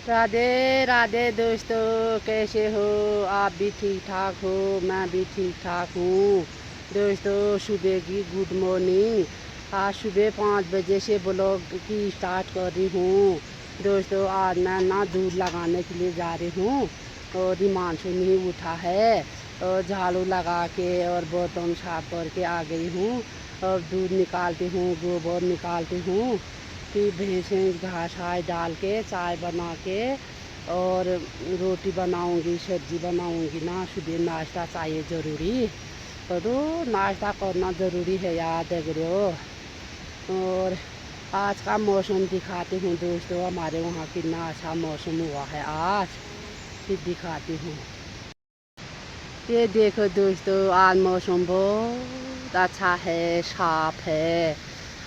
राधे राधे दोस्तों, कैसे हो आप? भी ठीक ठाक हो? मैं भी ठीक ठाक हूँ दोस्तों। सुबह की गुड मॉर्निंग। आज सुबह 5 बजे से ब्लॉग की स्टार्ट कर रही हूँ दोस्तों। आज मैं ना दूध लगाने के लिए जा रही हूँ और हिमांशु नहीं उठा है और झाड़ू लगा के और बर्तन साफ करके आ गई हूँ और दूध निकालती हूँ, गोबर निकालती हूँ। फिर भैंस घास आय डाल के चाय बना के और रोटी बनाऊंगी, सब्जी बनाऊंगी ना। सुबह नाश्ता चाहिए ज़रूरी, तो नाश्ता करना ज़रूरी है यार, देख रहे हो। और आज का मौसम दिखाती हूँ दोस्तों, हमारे वहाँ कितना अच्छा मौसम हुआ है आज, फिर दिखाती हूँ। ये देखो दोस्तों, आज मौसम बहुत अच्छा है, साफ है।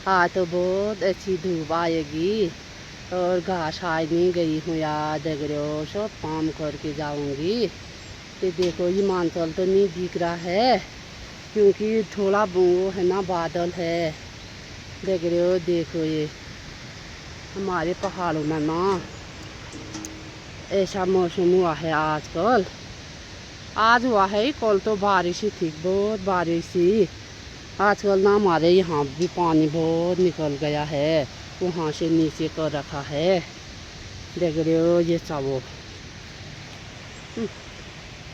आज तो बहुत अच्छी धूप आएगी और घास आए नहीं गई हूँ यार, देख रहे हो। सब काम करके जाऊंगी। ये देखो, हिमाचल तो नहीं दिख रहा है क्योंकि थोड़ा वो है ना, बादल है, देख रहे हो। देखो ये हमारे पहाड़ों में ना ऐसा मौसम हुआ है आजकल। आज हुआ है, कल तो बारिश ही थी, बहुत बारिश थी। आजकल ना हमारे यहाँ भी पानी बहुत निकल गया है, वहाँ से नीचे कर रखा है, देख रहे हो। ये चावो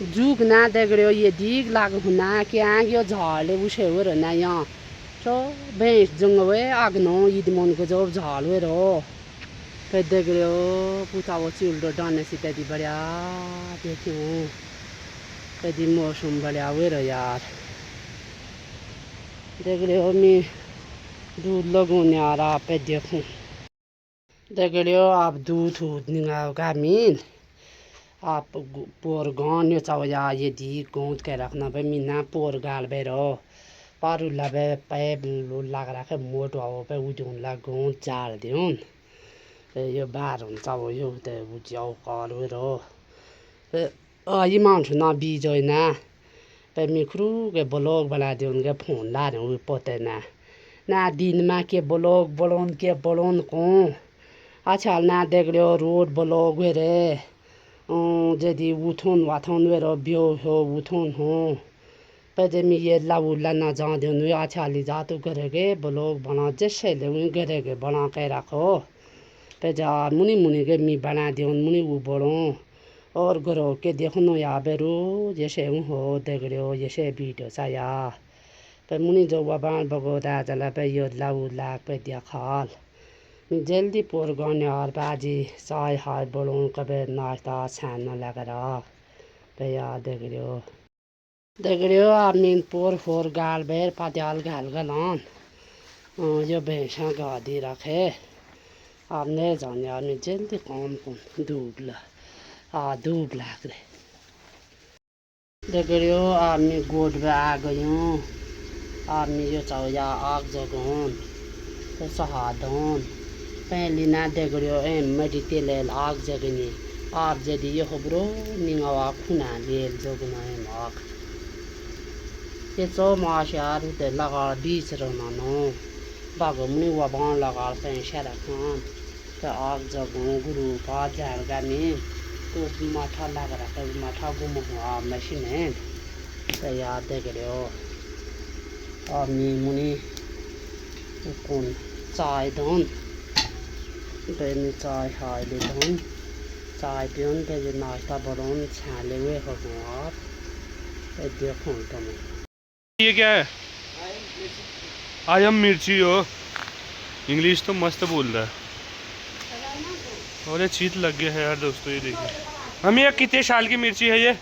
जुग ना, देख रहे हो। ये दीग लाग होना क्या यो झाड़े उसे हो रहा यहाँ तो भैंस जंगवे आगनो ईद मन को जब झाड़ हुए रहो। फिर देख रहे हो पूछा वो चिल्डो डाने से तेरी बढ़िया देखो, तेरी मौसम बढ़िया हुए रहो यार, देख रहे हो। मैं दूध लगाने आ रहा पे देखूँ, देख रहे हो आप। दूध निकाल का मीन आप पोर गान चाहो या ये दी गोंद के रखना पे मीना पोर गाल बे रो पारू लबे पे लग रखे मोट वाओ पे उठून ला गोंद चार दिन ये बार उन चाहो यो ते उजाओ काल वे रो पे ये माउंट ना बीजोय ना पे मिक्रू के ब्लॉग बना दे उनके फोन ला रहे हैं पोते ना दिन में के ब्लॉग बलोन के बलोन को अच्छा ना देख रहे हो। रोड ब्लॉग वे रे यदि उठून वाथून वे रो बियो हो उठून हो पे मैं ये लाउला ना जा दे अच्छा ली जा तो करे के ब्लॉग बना जैसे ले करे के बना के रखो पे जा मुनी मुनी के मी बना दे मुनी वो बड़ो और घरों के देखो नो या बेरो जैसे हो, देख रहे हो। जैसे वीडियो साया पे मुनी जो बाबान बगोदा चला पे यो लाउला पे दिखाल जल्दी पोर गाने और बाजी चाय हाय बोलूँ कभी नाश्ता छान लग रहा पे यार, देख रहे हो आप। मीन पोर फोर गाल बेर पात्याल गाल गलान जो भैंसा गा दी रखे आपने जाने यार। मैं जल्दी काम को धूप लग रहे, देख रहे हो आप। मैं गोद में आ गई हूँ आप। मैं जो चाहो या आग जगोन तो सहादोन पहली ना देख रहे हो मरी तेल आग जगनी आप जदि ये खबरो निंगा खुना लेल जगना आग ये चो माश यार उते लगा बीच रहना नो बागो मुनि वबान लगा पैसा रखान तो आग जगो गुरु पा जाल गाने तो माथा लग रहा है, माथा गुम हुआ मशीन है तो यार, देख रहे हो। और मुनि कौन चाय दोन पे चाय हाय ले दोन चाय पियोन पे जो नाश्ता बरोन छाले हुए हो आप पे देखो तुम। ये क्या है? आई एम मिर्ची हो। इंग्लिश तो मस्त बोल रहा है और ये चीत लग गया है यार दोस्तों। ये देखिए हम, ये कितने साल की मिर्ची है? ये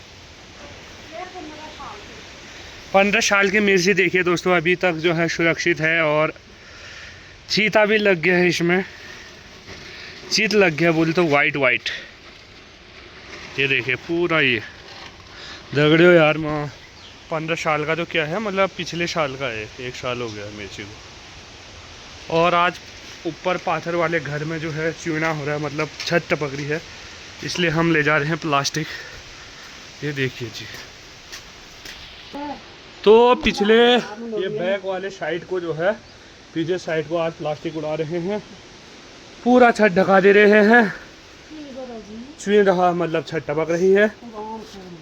15 साल की मिर्ची देखिए दोस्तों, अभी तक जो है सुरक्षित है और चीता भी लग गया है इसमें। चीत लग गया बोले तो वाइट ये देखिए पूरा ये दगड़े हो यार। माँ 15 साल का तो क्या है, मतलब पिछले साल का है, 1 साल हो गया मिर्ची को। और आज ऊपर पाथर वाले घर में जो है चूना हो रहा है, मतलब छत टपक रही है, इसलिए हम ले जा रहे हैं प्लास्टिक। ये देखिए जी, तो पिछले ये बैक वाले साइड को जो है, पीछे साइड को आज प्लास्टिक उड़ा रहे हैं, पूरा छत ढका दे रहे हैं। कुछ भी नहीं रहा, मतलब छत टपक रही है।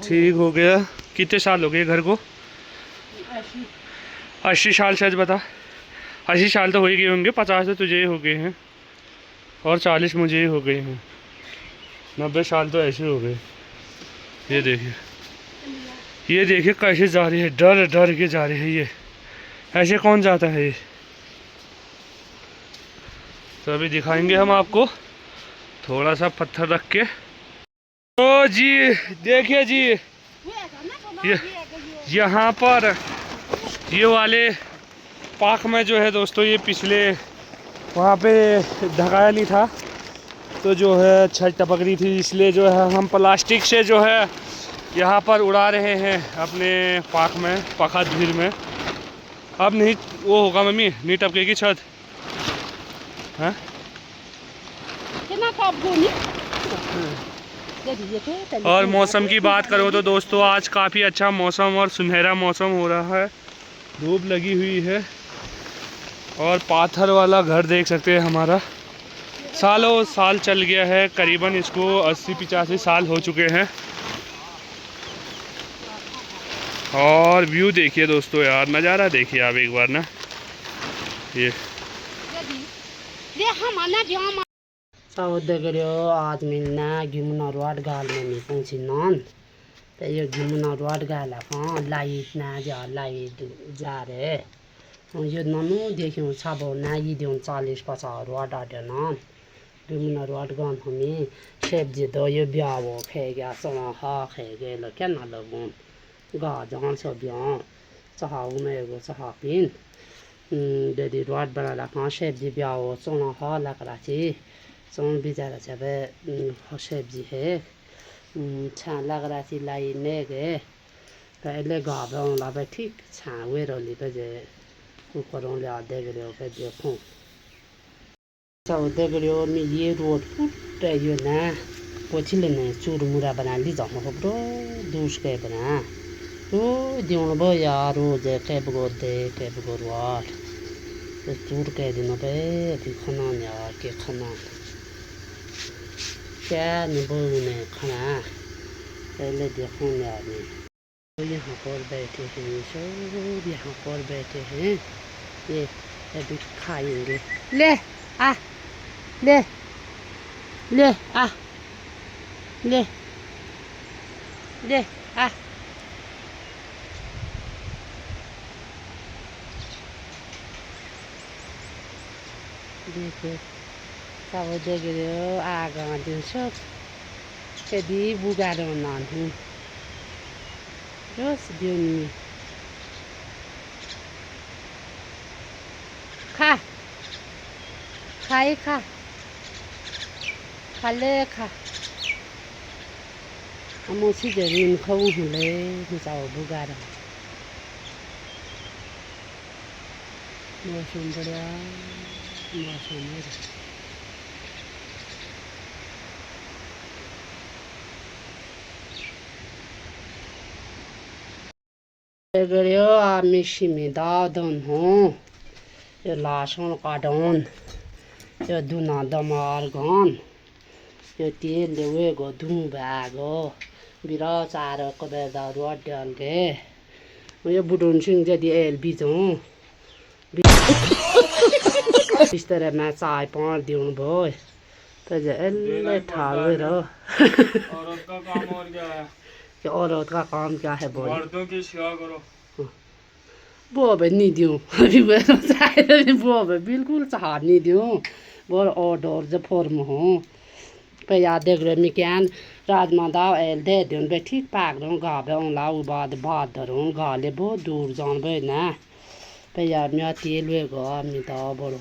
ठीक हो गया। कितने साल हो गए घर को? 80 साल शायद बता। 80 साल तो हो ही गए होंगे, 50 तो तुझे ही हो गए हैं और 40 मुझे ही हो गए हैं। 90 साल तो ऐसे हो गए। ये देखिए कैसे जा रही है, डर डर के जा रही है ये। ऐसे कौन जाता है ये? तो अभी दिखाएंगे हम आपको थोड़ा सा पत्थर रख के। तो जी देखिए जी, यहाँ पर ये वाले पार्क में जो है दोस्तों, ये पिछले वहाँ पे ढकाया नहीं था तो जो है छत टपक रही थी, इसलिए जो है हम प्लास्टिक से जो है यहाँ पर उड़ा रहे हैं अपने पार्क में, पखा धीर में। अब नहीं वो होगा मम्मी, नहीं टपकेगी छत। हाँ और मौसम की बात करो तो दोस्तों आज काफ़ी अच्छा मौसम और सुनहरा मौसम हो रहा है। धूप लगी हुई है और पाथर वाला घर देख सकते हैं हमारा, सालों साल चल गया है, करीबन इसको 80-85 साल हो चुके हैं। और व्यू देखिए दोस्तों यार, नज़ारा देखिए आप एक बार ना। ये आज मिलना घिमुना रोड गाल में पहुंची नॉन तो ये घिमुना रोड गाला लाइट ना लाइट जा रहे यो ननु देखियो छाबो ना ये दिउन 40-50 रोड आटे नॉन घिमुना रोड गान हमें सब्जी दो ये ब्याहो खे गया सोना हा खे गए लो क्या ना लगून गा जान सब ब्याह चाहाऊ में एगो चाहापिन दे रोड बना रखा सब्जी ब्याहो सोना हा लग रहा थी सोन बिचारा जब सब्जी है छा लग रहा थी लाई ने गए पहले गाँव पे ठीक छावे रोली पे जे ऊपर ले आधे गए पे देखूँ चौदह गए में ये रोड फुट ये ना कुछ लेने चूर मुरा बना ली जाऊँ हो ब्रो दूस के बना तो दियों बो यार रोज कैब गो दे कैब गो रोड तो चूर के दिनों पे अभी खाना यार के खाना क्या निबोने खाना पहले देखो यार तो यहाँ पर बैठे हैं सब यहाँ पर बैठे हैं ये अभी खाएंगे ले आ ले ले आ ले ले आ देखो सब देख रहे हो आगा दिन सब कभी बुगारो नानू रोज दिन खा खाए खा खाले खा हम उसी जमीन खाऊ हुले जाओ बुगारो मौसम बढ़िया मौसम है गयो आमी शिमिदा दन हो ये लाशन काटन ये दुना दमार गन ये तेल लेवे गो धू बैगो बिरा चार को दे दारू डाल के ये बुडोन सिंह जदी एल बीजो इस तरह मैं चाय पान दिउन भो तो जे एल ठावे रो औरत का काम और क्या है? कि औरत का काम क्या है बोल मर्दों की सेवा करो। वो नहीं दूँ अभी मैं चाहे वो बिल्कुल चाह नहीं दूँ वो ऑर्डर जो फॉर्म हो पे याद देख रहे मिक्यान राजमा दाव एल दे दूँ बे ठीक पाक दूँ गा बे लाऊ बाद धरूँ गाले बहुत दूर जान बे ना पे यार मैं तेल वे गा मैं दाव बोलो